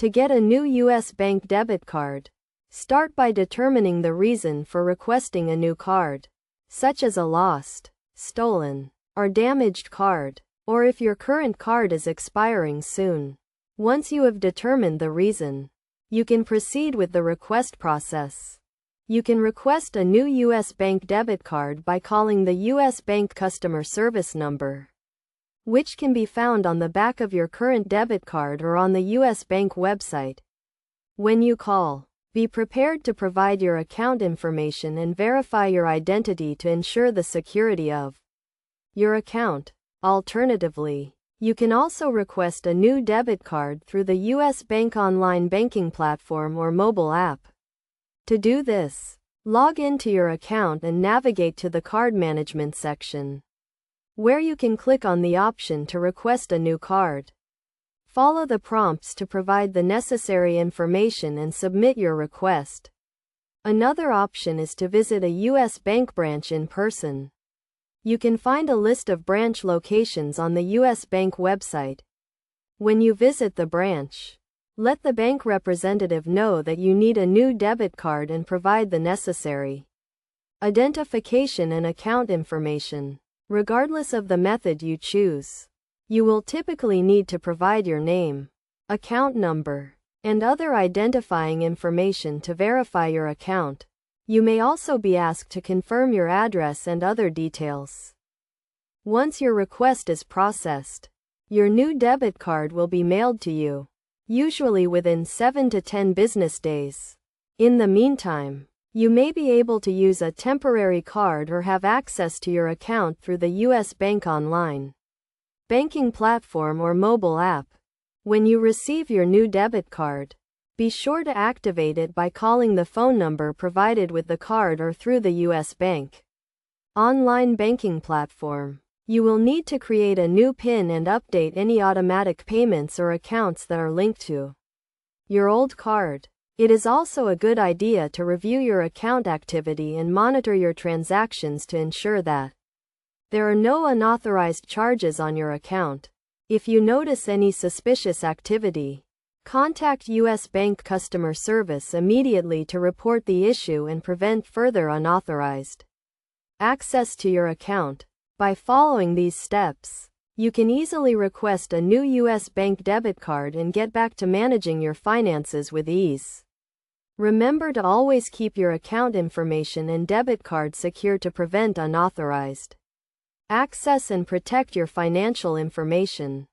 To get a new U.S. bank debit card, start by determining the reason for requesting a new card, such as a lost, stolen, or damaged card, or if your current card is expiring soon. Once you have determined the reason, you can proceed with the request process. You can request a new U.S. bank debit card by calling the U.S. bank customer service number, which can be found on the back of your current debit card or on the U.S. bank website. When you call, be prepared to provide your account information and verify your identity to ensure the security of your account. Alternatively, you can also request a new debit card through the U.S. Bank online banking platform or mobile app. To do this, log into your account and navigate to the card management section, where you can click on the option to request a new card. Follow the prompts to provide the necessary information and submit your request. Another option is to visit a U.S. bank branch in person. You can find a list of branch locations on the U.S. bank website. When you visit the branch, let the bank representative know that you need a new debit card and provide the necessary identification and account information. Regardless of the method you choose, you will typically need to provide your name, account number, and other identifying information to verify your account. You may also be asked to confirm your address and other details. Once your request is processed, your new debit card will be mailed to you, usually within 7 to 10 business days. In the meantime, you may be able to use a temporary card or have access to your account through the U.S. Bank online banking platform or mobile app. When you receive your new debit card, be sure to activate it by calling the phone number provided with the card or through the U.S. Bank online banking platform. You will need to create a new PIN and update any automatic payments or accounts that are linked to your old card. It is also a good idea to review your account activity and monitor your transactions to ensure that there are no unauthorized charges on your account. If you notice any suspicious activity, contact U.S. Bank customer service immediately to report the issue and prevent further unauthorized access to your account. By following these steps, you can easily request a new U.S. Bank debit card and get back to managing your finances with ease. Remember to always keep your account information and debit card secure to prevent unauthorized access and protect your financial information.